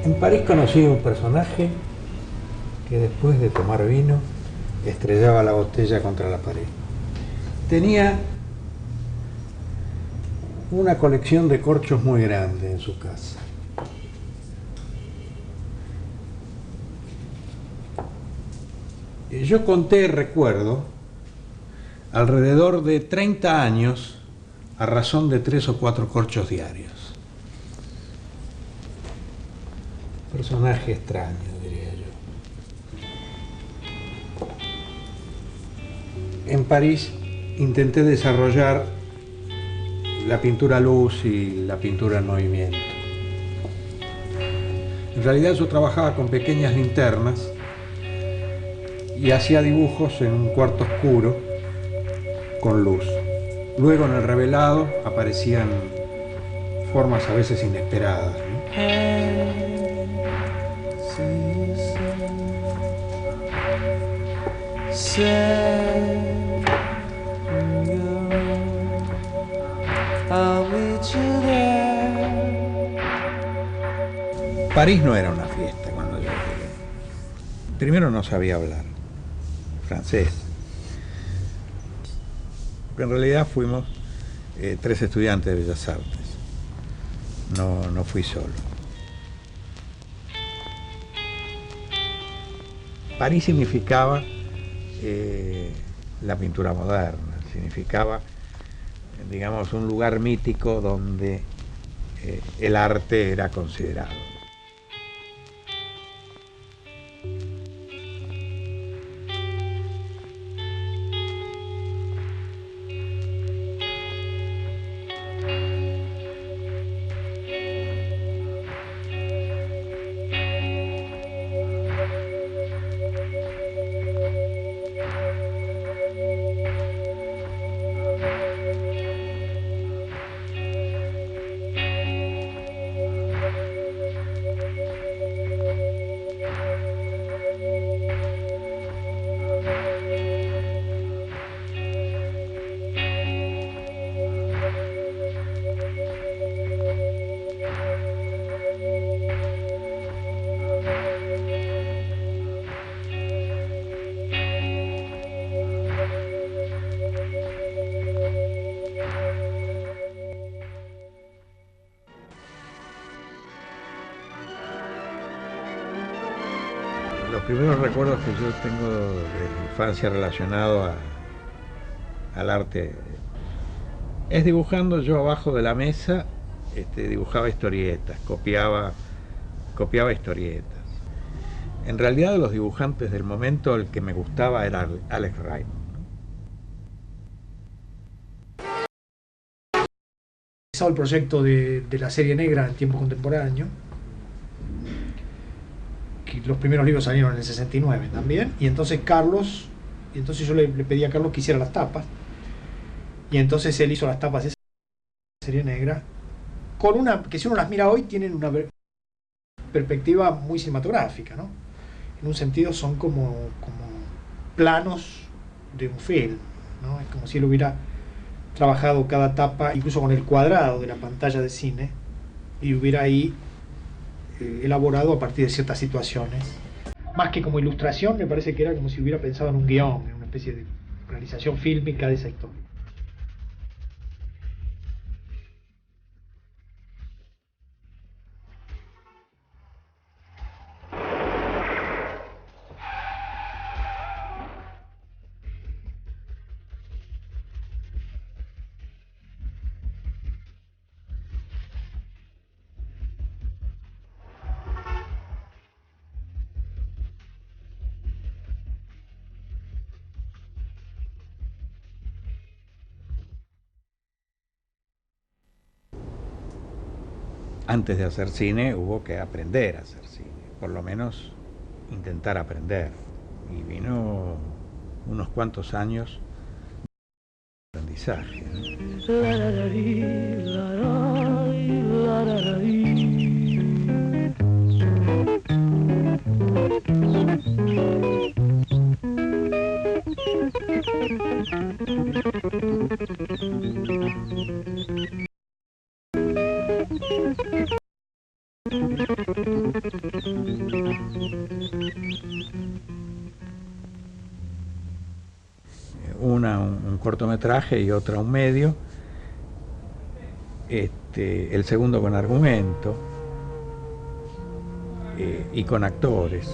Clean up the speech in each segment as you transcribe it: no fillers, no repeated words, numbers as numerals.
En París conocí un personaje que después de tomar vino estrellaba la botella contra la pared. Tenía una colección de corchos muy grande en su casa. Yo conté, recuerdo, alrededor de 30 años a razón de 3 o 4 corchos diarios. Personaje extraño, diría yo. En París intenté desarrollar la pintura a luz y la pintura en movimiento. En realidad yo trabajaba con pequeñas linternas y hacía dibujos en un cuarto oscuro con luz. Luego en el revelado aparecían formas a veces inesperadas, ¿no? París no era una fiesta cuando yo llegué. Primero no sabía hablar francés. Porque en realidad fuimos 3 estudiantes de Bellas Artes. No fui solo. París significaba la pintura moderna, significaba, digamos, un lugar mítico donde el arte era considerado. Los primeros recuerdos que yo tengo de mi infancia relacionado al arte es dibujando. Yo abajo de la mesa dibujaba historietas, copiaba historietas. En realidad de los dibujantes del momento el que me gustaba era Alex Raymond. El proyecto de la serie negra en tiempo contemporáneo, que los primeros libros salieron en el 69 también, y entonces yo le pedí a Carlos que hiciera las tapas, y entonces él hizo las tapas de esa serie negra, con una que si uno las mira hoy tienen una perspectiva muy cinematográfica, ¿no? En un sentido son como planos de un film, ¿no? Es como si él hubiera trabajado cada tapa incluso con el cuadrado de la pantalla de cine y hubiera ahí elaborado a partir de ciertas situaciones. Más que como ilustración, me parece que era como si hubiera pensado en un guión, en una especie de realización fílmica de esa historia. Antes de hacer cine hubo que aprender a hacer cine, por lo menos intentar aprender. Y vino unos cuantos años de aprendizaje, ¿no? cortometraje y otra un medio, el segundo con argumento y con actores.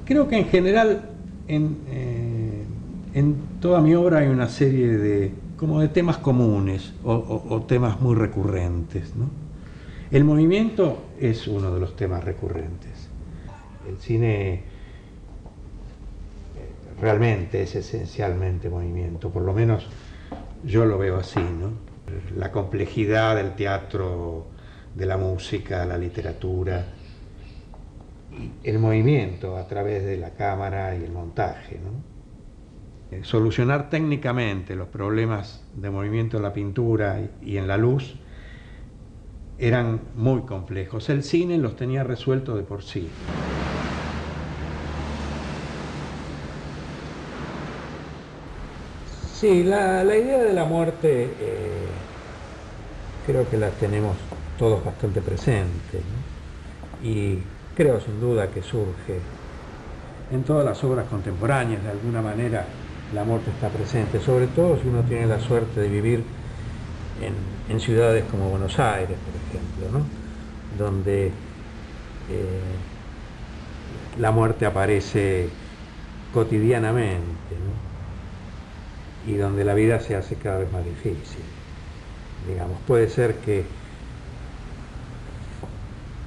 Creo que en general en toda mi obra hay una serie de temas comunes o temas muy recurrentes, ¿no? El movimiento es uno de los temas recurrentes. El cine realmente es esencialmente movimiento, por lo menos yo lo veo así, ¿no? La complejidad del teatro, de la música, la literatura, el movimiento a través de la cámara y el montaje, ¿no? Solucionar técnicamente los problemas de movimiento en la pintura y en la luz eran muy complejos. El cine los tenía resueltos de por sí. Sí, la idea de la muerte creo que la tenemos todos bastante presente, ¿no? Y creo sin duda que surge en todas las obras contemporáneas. De alguna manera la muerte está presente, sobre todo si uno tiene la suerte de vivir en ciudades como Buenos Aires, por ejemplo, ¿no? Donde la muerte aparece cotidianamente, ¿no? Y donde la vida se hace cada vez más difícil. Digamos, puede ser que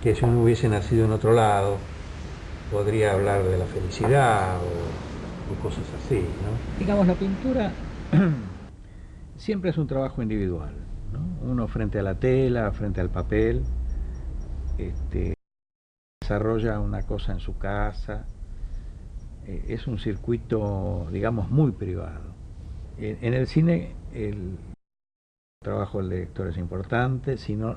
si uno hubiese nacido en otro lado, podría hablar de la felicidad o cosas así, ¿no? Digamos, la pintura siempre es un trabajo individual, ¿no? Uno frente a la tela, frente al papel, desarrolla una cosa en su casa, es un circuito, digamos, muy privado. En el cine el trabajo del director es importante, sino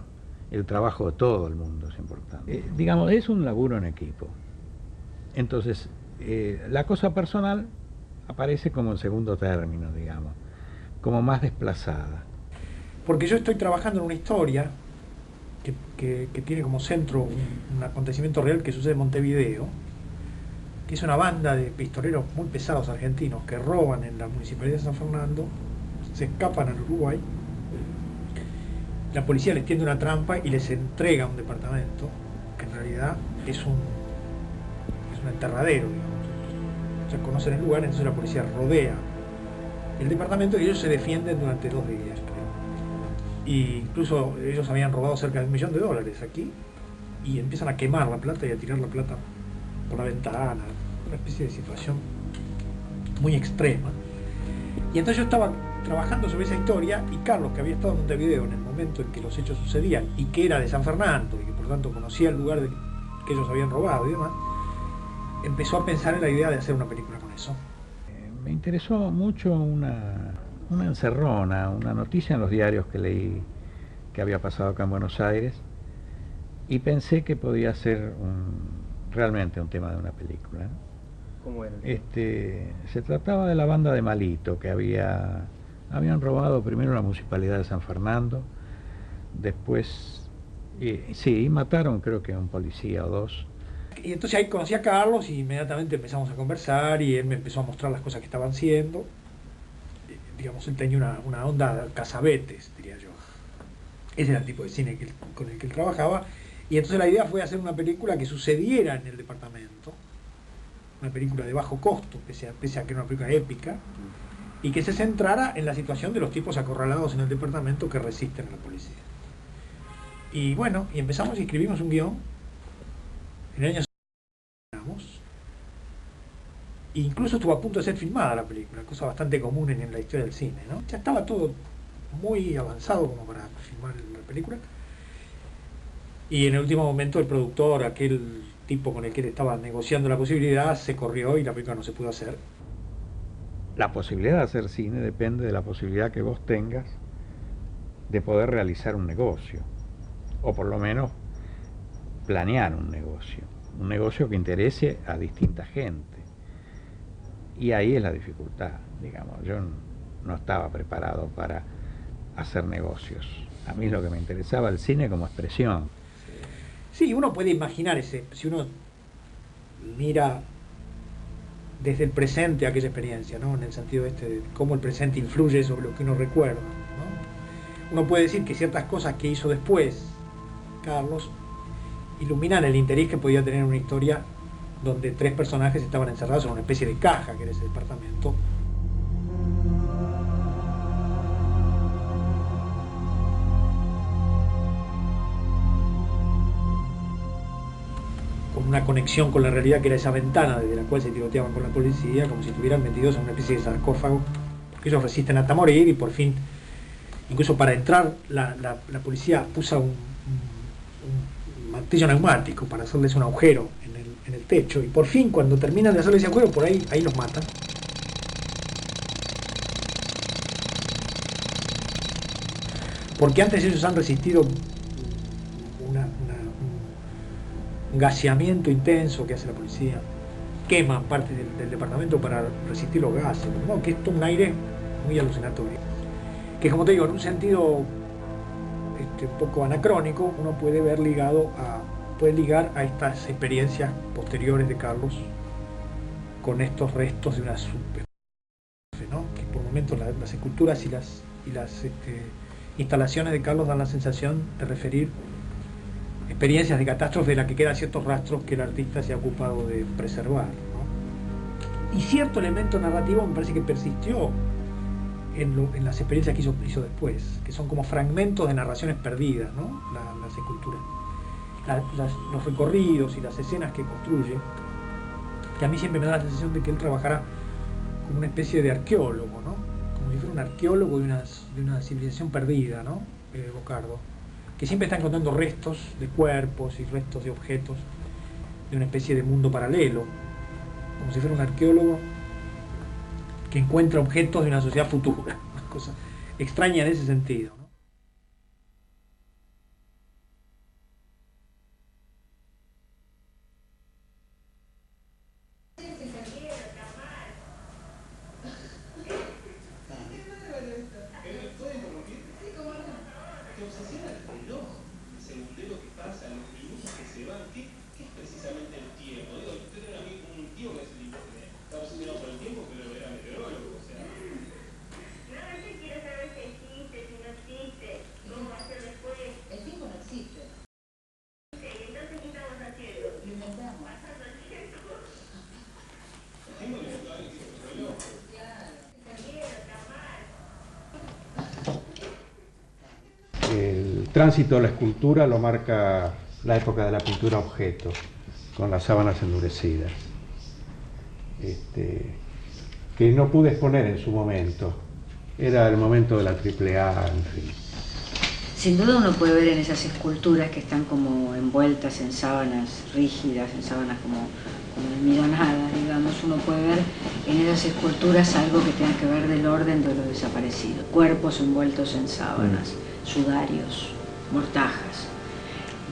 el trabajo de todo el mundo es importante. Digamos, es un laburo en equipo. Entonces, la cosa personal aparece como en segundo término, digamos, como más desplazada. Porque yo estoy trabajando en una historia que tiene como centro un acontecimiento real que sucede en Montevideo, que es una banda de pistoleros muy pesados argentinos que roban en la municipalidad de San Fernando, se escapan al Uruguay, la policía les tiende una trampa y les entrega un departamento que en realidad es un enterradero, digamos. Se conocen el lugar, entonces la policía rodea el departamento y ellos se defienden durante 2 días, creo. Y incluso ellos habían robado cerca de $1 millón aquí y empiezan a quemar la plata y a tirar la plata por la ventana, una especie de situación muy extrema. Y entonces yo estaba trabajando sobre esa historia y Carlos, que había estado en Montevideo en el momento en que los hechos sucedían y que era de San Fernando y que por tanto conocía el lugar que ellos habían robado y demás, empezó a pensar en la idea de hacer una película con eso. Me interesó mucho una encerrona, una noticia en los diarios que leí que había pasado acá en Buenos Aires y pensé que podía ser realmente un tema de una película. ¿Cómo era? Se trataba de la banda de Malito, que habían robado primero la municipalidad de San Fernando, después mataron creo que a un policía o 2. Y entonces ahí conocí a Carlos y inmediatamente empezamos a conversar y él me empezó a mostrar las cosas que estaban haciendo. Digamos, él tenía una onda cazabetes, diría yo. Ese era el tipo de cine con el que él trabajaba. Y entonces la idea fue hacer una película que sucediera en el departamento, una película de bajo costo, pese a que era una película épica, y que se centrara en la situación de los tipos acorralados en el departamento que resisten a la policía. Y bueno, y empezamos y escribimos un guión. En el año E incluso estuvo a punto de ser filmada la película, cosa bastante común en la historia del cine, ¿no? Ya estaba todo muy avanzado como para filmar la película. Y en el último momento el productor, aquel tipo con el que él estaba negociando la posibilidad, se corrió y la película no se pudo hacer. La posibilidad de hacer cine depende de la posibilidad que vos tengas de poder realizar un negocio, o por lo menos planear un negocio que interese a distinta gente. Y ahí es la dificultad, digamos. Yo no estaba preparado para hacer negocios. A mí lo que me interesaba el cine como expresión. Sí, uno puede imaginar si uno mira desde el presente aquella experiencia, ¿no? En el sentido de cómo el presente influye sobre lo que uno recuerda, ¿no? Uno puede decir que ciertas cosas que hizo después Carlos iluminan el interés que podía tener una historia donde 3 personajes estaban encerrados en una especie de caja, que era ese departamento. Con una conexión con la realidad que era esa ventana desde la cual se tiroteaban con la policía, como si estuvieran metidos en una especie de sarcófago, porque ellos resisten hasta morir y por fin, incluso para entrar, la policía puso un martillo neumático para hacerles un agujero en el techo, y por fin cuando terminan de hacerles ese agujero, por ahí los matan. Porque antes ellos han resistido un gaseamiento intenso que hace la policía, queman parte del departamento para resistir los gases, ¿no? Que es un aire muy alucinatorio, que como te digo, en un sentido un poco anacrónico, uno puede ligar a estas experiencias posteriores de Carlos con estos restos de una subespecie, ¿no? Que por momentos las esculturas y las instalaciones de Carlos dan la sensación de referir experiencias de catástrofes de las que quedan ciertos rastros que el artista se ha ocupado de preservar, ¿no? Y cierto elemento narrativo me parece que persistió en las experiencias que hizo después, que son como fragmentos de narraciones perdidas, ¿no? Las esculturas, los recorridos y las escenas que construye, que a mí siempre me da la sensación de que él trabajara como una especie de arqueólogo, ¿no? Como si fuera un arqueólogo de una civilización perdida, ¿no? Bocardo, que siempre está encontrando restos de cuerpos y restos de objetos de una especie de mundo paralelo, como si fuera un arqueólogo que encuentra objetos de una sociedad futura, una cosa extraña en ese sentido, ¿no? El tránsito de la escultura lo marca la época de la pintura objeto, con las sábanas endurecidas, que no pude exponer en su momento. Era el momento de la AAA, en fin. Sin duda uno puede ver en esas esculturas que están como envueltas en sábanas rígidas, en sábanas como almidonadas, digamos, uno puede ver en esas esculturas algo que tenga que ver del orden de lo desaparecido. Cuerpos envueltos en sábanas, sudarios, mortajas.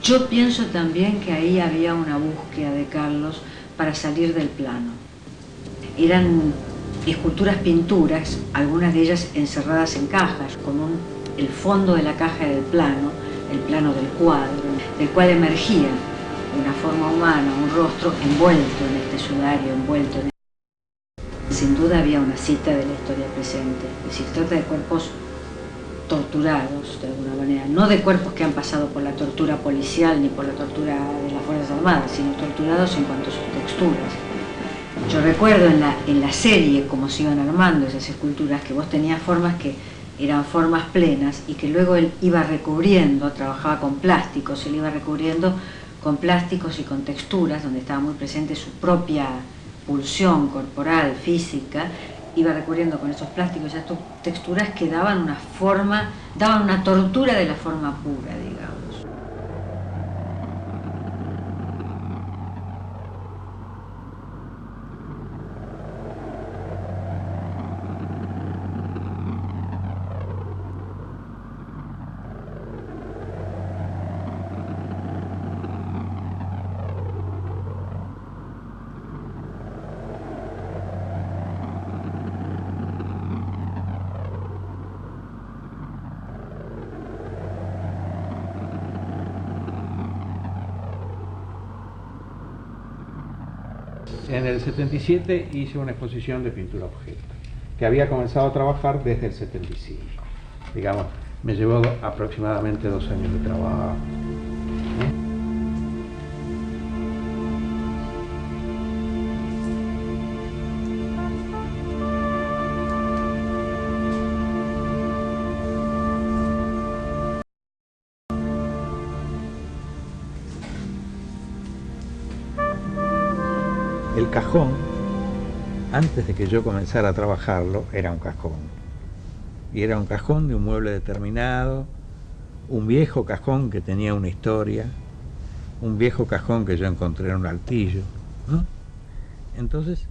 Yo pienso también que ahí había una búsqueda de Carlos para salir del plano. Eran esculturas pinturas, algunas de ellas encerradas en cajas, con el fondo de la caja del plano, el plano del cuadro, del cual emergía una forma humana, un rostro envuelto en este sudario, envuelto en... Sin duda había una cita de la historia presente, es decir, trata de cuerpos torturados de alguna manera, no de cuerpos que han pasado por la tortura policial ni por la tortura de las Fuerzas Armadas, sino torturados en cuanto a sus texturas. Yo recuerdo en la serie cómo se iban armando esas esculturas, que vos tenías formas que eran formas plenas y que luego él iba recubriendo, trabajaba con plásticos, él iba recubriendo con plásticos y con texturas, donde estaba muy presente su propia pulsión corporal, física, iba recurriendo con esos plásticos y estas texturas que daban una forma, daban una tortura de la forma pura, digamos. En el 77 hice una exposición de pintura objeto, que había comenzado a trabajar desde el 75. Digamos, me llevó aproximadamente 2 años de trabajo. El cajón, antes de que yo comenzara a trabajarlo, era un cajón. Y era un cajón de un mueble determinado, un viejo cajón que tenía una historia, un viejo cajón que yo encontré en un altillo, ¿no? Entonces,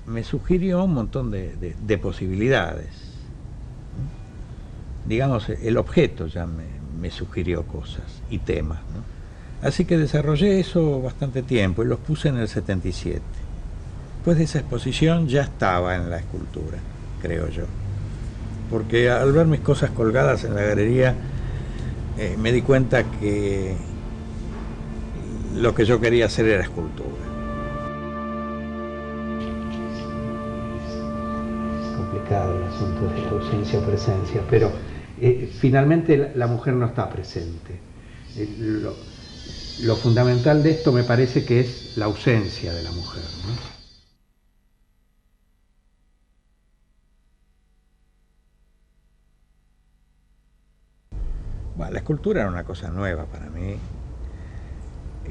me sugirió un montón de posibilidades. Digamos, el objeto ya me sugirió cosas y temas, ¿no? Así que desarrollé eso bastante tiempo y los puse en el 77. Después de esa exposición ya estaba en la escultura, creo yo. Porque al ver mis cosas colgadas en la galería, me di cuenta que lo que yo quería hacer era escultura. Es complicado el asunto de la ausencia o presencia, pero finalmente la mujer no está presente. Lo fundamental de esto me parece que es la ausencia de la mujer, ¿no? Bueno, la escultura era una cosa nueva para mí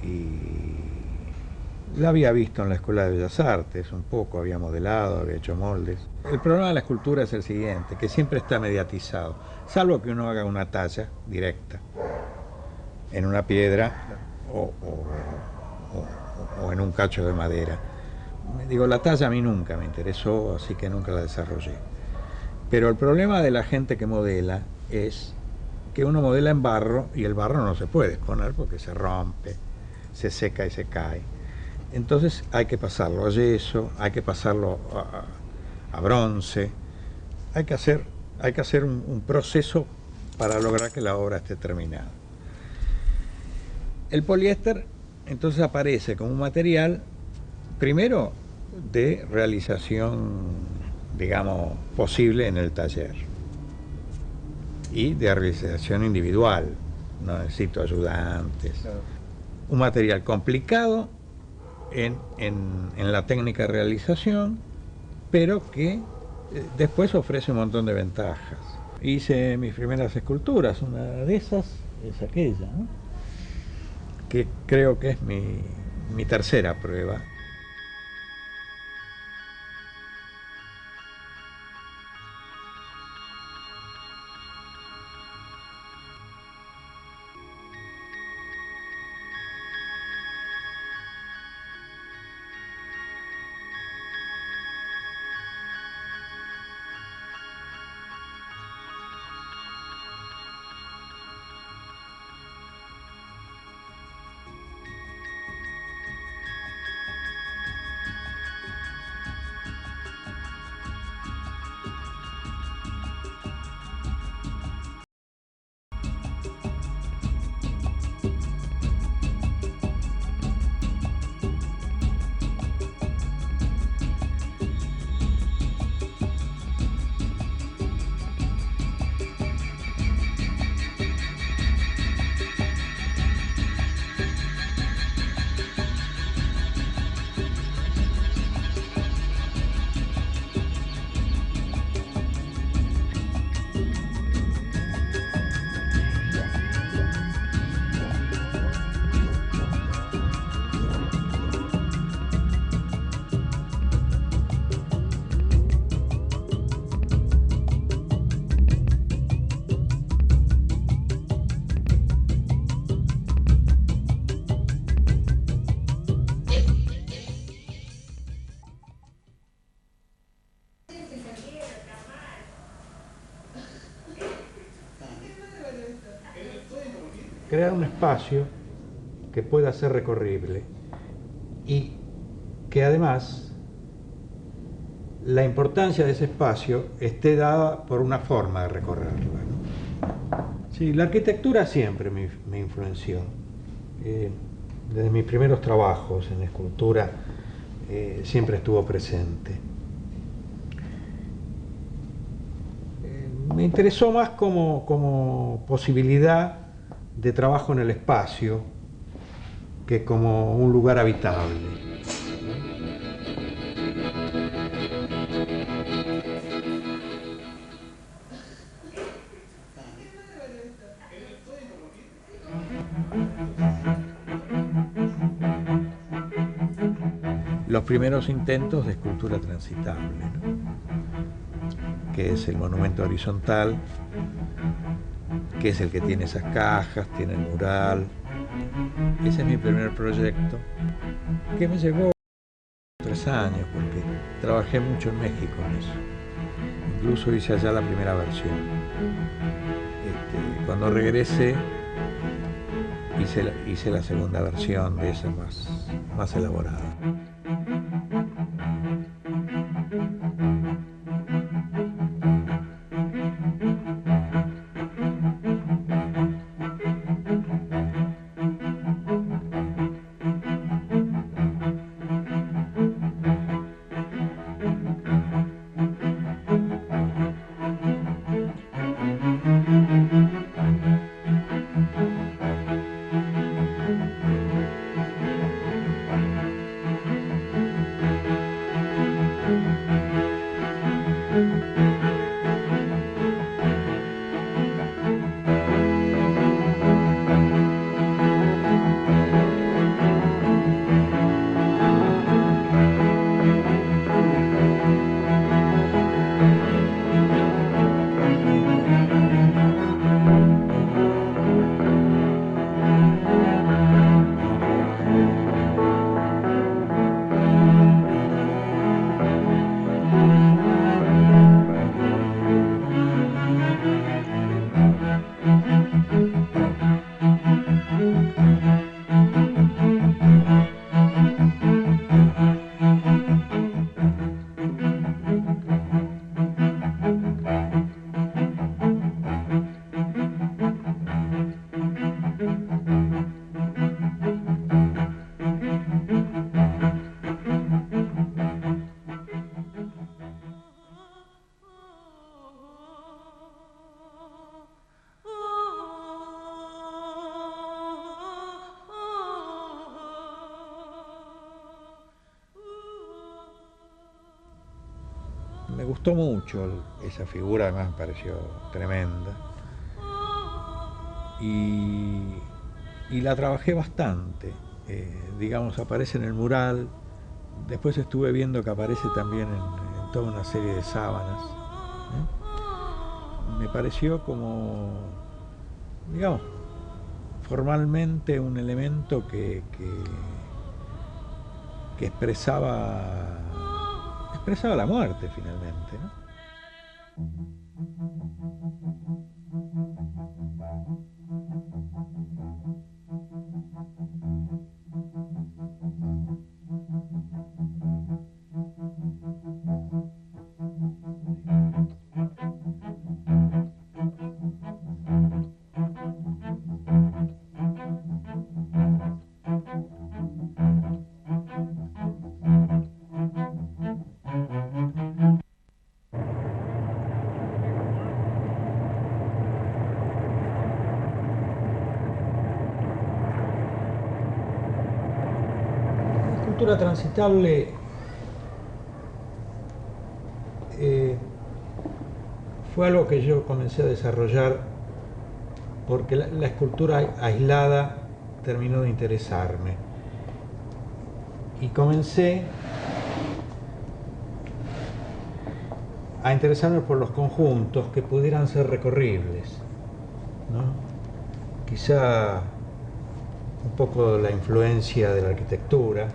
y la había visto en la Escuela de Bellas Artes un poco, había modelado, había hecho moldes. El problema de la escultura es el siguiente, que siempre está mediatizado, salvo que uno haga una talla directa en una piedra o en un cacho de madera. Digo, la talla a mí nunca me interesó, así que nunca la desarrollé. Pero el problema de la gente que modela es que uno modela en barro y el barro no se puede exponer porque se rompe, se seca y se cae. Entonces hay que pasarlo a yeso, hay que pasarlo a bronce, hay que hacer un proceso para lograr que la obra esté terminada. El poliéster entonces aparece como un material, primero, de realización, digamos, posible en el taller y de realización individual, no necesito ayudantes. Claro. Un material complicado en la técnica de realización, pero que después ofrece un montón de ventajas. Hice mis primeras esculturas, una de esas es aquella, ¿no? Que creo que es mi tercera prueba. crear un espacio que pueda ser recorrible y que además la importancia de ese espacio esté dada por una forma de recorrerla, ¿no? Sí, la arquitectura siempre me influenció. Desde mis primeros trabajos en escultura siempre estuvo presente. Me interesó más como posibilidad de trabajo en el espacio que como un lugar habitable. Los primeros intentos de escultura transitable, ¿no? Que es el monumento horizontal, que es el que tiene esas cajas, tiene el mural. Ese es mi primer proyecto, que me llevó 3 años, porque trabajé mucho en México en eso. Incluso hice allá la primera versión. Cuando regresé, hice la segunda versión de esa más elaborada. Me gustó mucho esa figura, además me pareció tremenda. Y la trabajé bastante. Digamos, aparece en el mural. Después estuve viendo que aparece también en toda una serie de sábanas. Me pareció como, digamos, formalmente un elemento que expresaba la muerte finalmente, ¿no? La escultura transitable fue algo que yo comencé a desarrollar porque la escultura aislada terminó de interesarme y comencé a interesarme por los conjuntos que pudieran ser recorribles, ¿no? Quizá un poco la influencia de la arquitectura,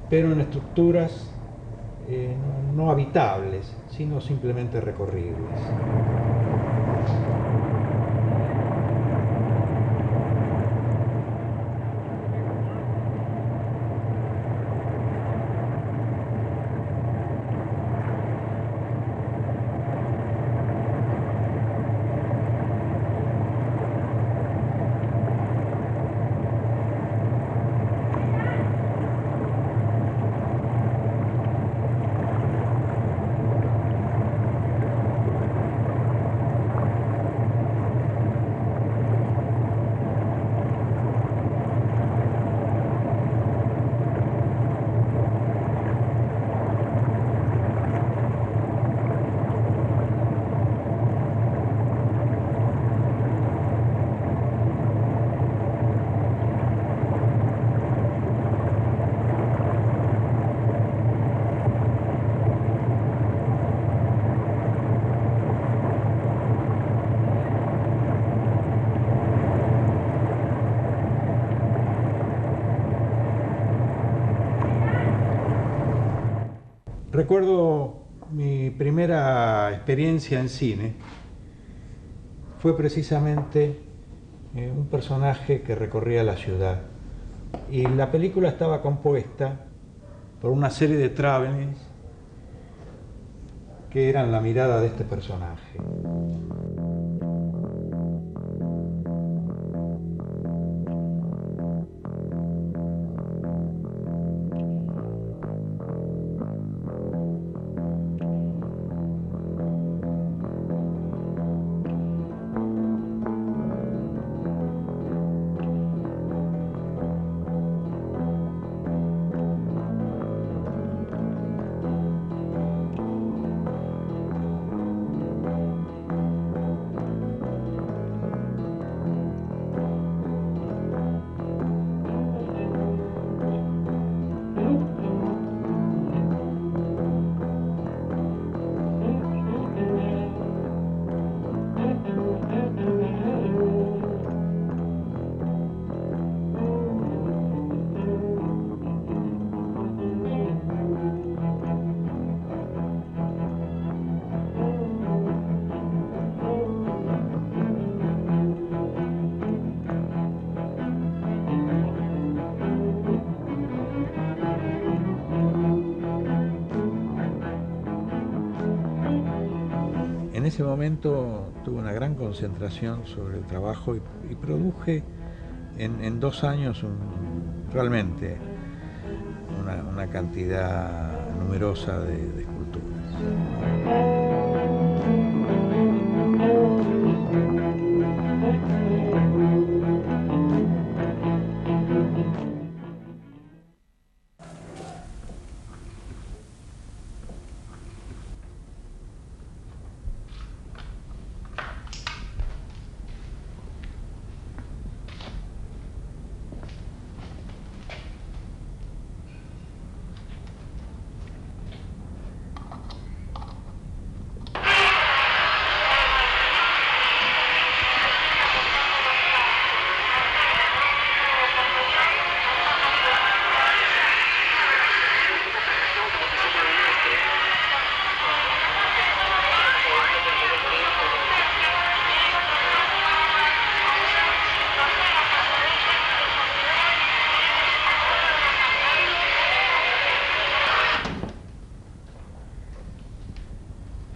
pero en estructuras no habitables, sino simplemente recorribles. Recuerdo mi primera experiencia en cine, fue precisamente un personaje que recorría la ciudad. Y la película estaba compuesta por una serie de travelings que eran la mirada de este personaje. En ese momento tuve una gran concentración sobre el trabajo y produje en 2 años realmente una cantidad numerosa de esculturas.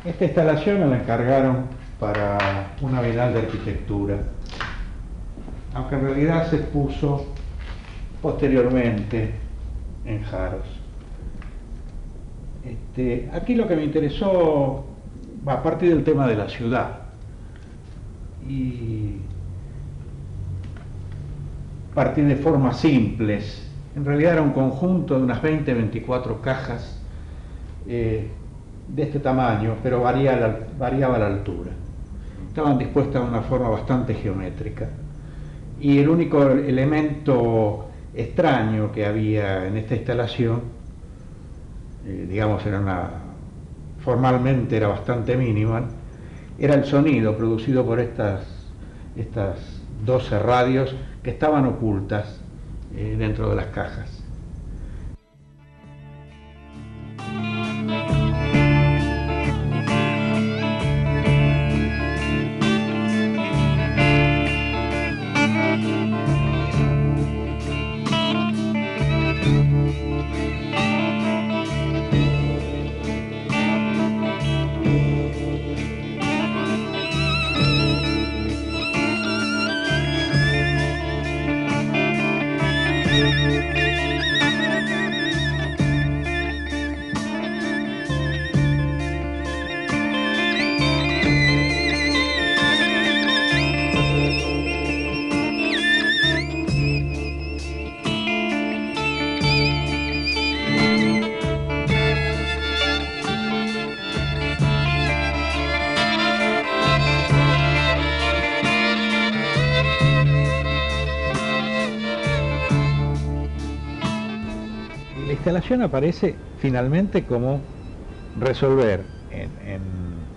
Esta instalación me la encargaron para una Bienal de Arquitectura, aunque en realidad se expuso posteriormente en Jaros. Aquí lo que me interesó, a partir del tema de la ciudad, y partir de formas simples. En realidad era un conjunto de unas 20-24 cajas de este tamaño, pero variaba la altura. Estaban dispuestas de una forma bastante geométrica. Y el único elemento extraño que había en esta instalación, digamos, formalmente era bastante minimal, era el sonido producido por estas 12 radios que estaban ocultas dentro de las cajas. La instalación aparece finalmente como resolver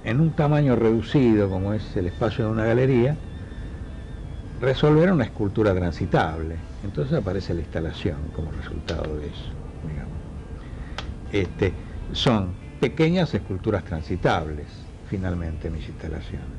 en un tamaño reducido, como es el espacio de una galería, resolver una escultura transitable. Entonces aparece la instalación como resultado de eso, digamos. son pequeñas esculturas transitables, finalmente, mis instalaciones.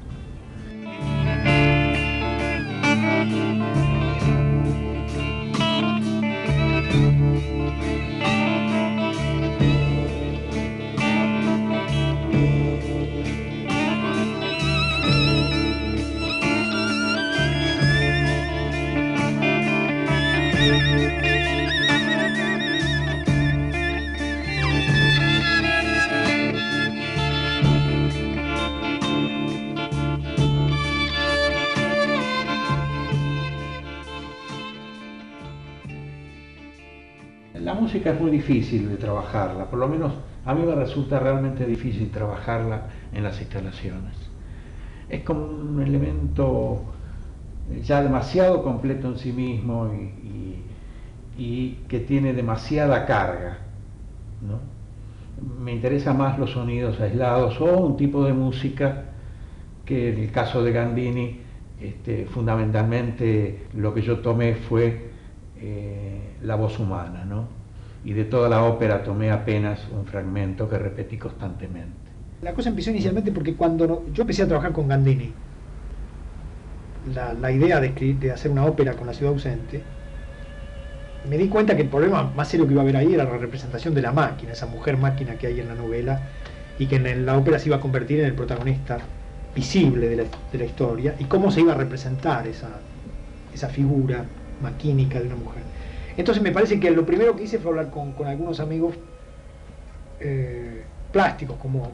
La música es muy difícil de trabajarla, por lo menos a mí me resulta realmente difícil trabajarla en las instalaciones. Es como un elemento ya demasiado completo en sí mismo y que tiene demasiada carga, ¿no? Me interesa más los sonidos aislados o un tipo de música que en el caso de Gandini, fundamentalmente lo que yo tomé fue la voz humana, ¿no? Y de toda la ópera tomé apenas un fragmento que repetí constantemente. La cosa empezó inicialmente porque cuando yo empecé a trabajar con Gandini, la idea de hacer una ópera con La ciudad ausente, me di cuenta que el problema más serio que iba a haber ahí era la representación de la máquina, esa mujer máquina que hay en la novela, y que en la ópera se iba a convertir en el protagonista visible de la historia, y cómo se iba a representar esa figura maquínica de una mujer. Entonces me parece que lo primero que hice fue hablar con algunos amigos plásticos como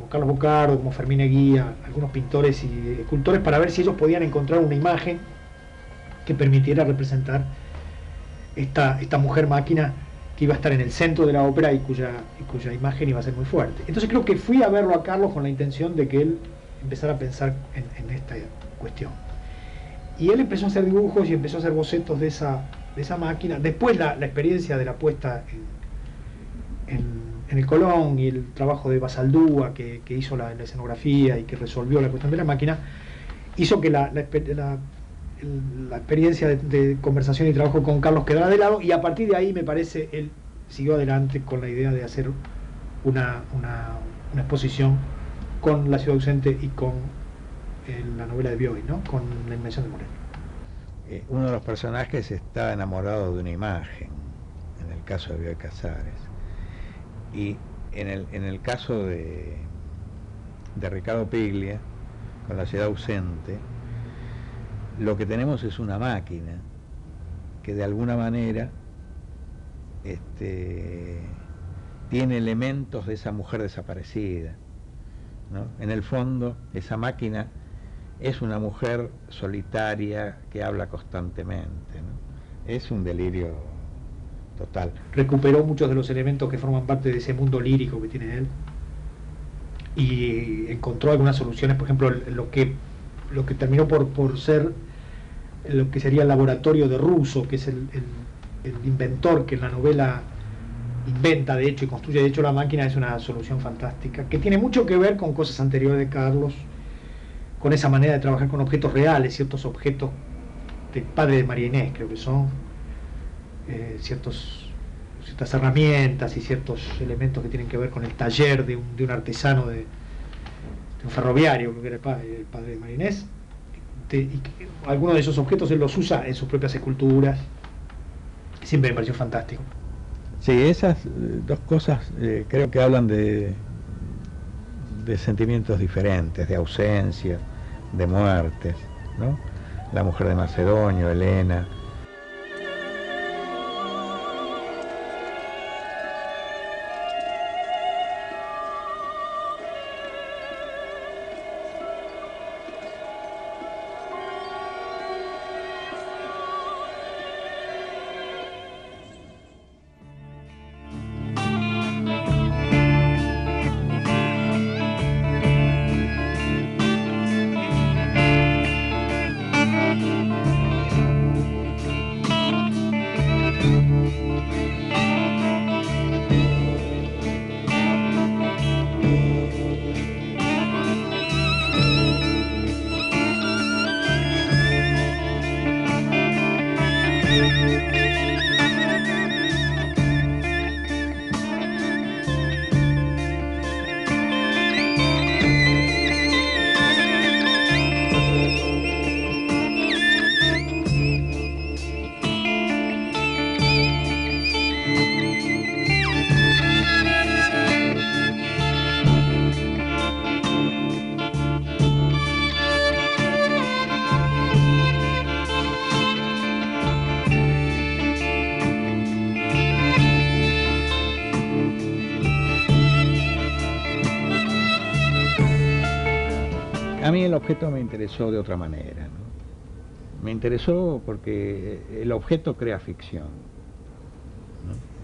Carlos Boccardo, como Fermín Eguía, algunos pintores y escultores, para ver si ellos podían encontrar una imagen que permitiera representar esta mujer máquina que iba a estar en el centro de la ópera y cuya imagen iba a ser muy fuerte. Entonces creo que fui a verlo a Carlos con la intención de que él empezara a pensar en esta cuestión. Y él empezó a hacer dibujos y empezó a hacer bocetos de esa máquina. Después la experiencia de la puesta en el Colón y el trabajo de Basaldúa que hizo la escenografía y que resolvió la cuestión de la máquina, hizo que la experiencia de conversación y trabajo con Carlos quedara de lado, y a partir de ahí me parece él siguió adelante con la idea de hacer una exposición con La ciudad ausente y con la novela de Bioy, ¿no? Con La invención de Moreno. Uno de los personajes está enamorado de una imagen, en el caso de Bioy Casares, y en el caso de Ricardo Piglia, con La ciudad ausente, lo que tenemos es una máquina que de alguna manera tiene elementos de esa mujer desaparecida, ¿no? En el fondo, esa máquina es una mujer solitaria que habla constantemente, ¿no? Es un delirio total. Recuperó muchos de los elementos que forman parte de ese mundo lírico que tiene él y encontró algunas soluciones, por ejemplo, lo que terminó por ser lo que sería el laboratorio de Russo, que es el inventor que en la novela inventa de hecho y construye de hecho la máquina, es una solución fantástica que tiene mucho que ver con cosas anteriores de Carlos, con esa manera de trabajar con objetos reales, ciertos objetos del padre de María Inés, creo que son ciertas herramientas y ciertos elementos que tienen que ver con el taller de un artesano, de un ferroviario, creo que era el padre de María Inés. Y algunos de esos objetos él los usa en sus propias esculturas. Siempre me pareció fantástico. Sí, esas dos cosas creo que hablan de sentimientos diferentes, de ausencia, de muertes, ¿no? La mujer de Macedonio, Helena. el objeto me interesó de otra manera, ¿no? Me interesó porque el objeto crea ficción, ¿no?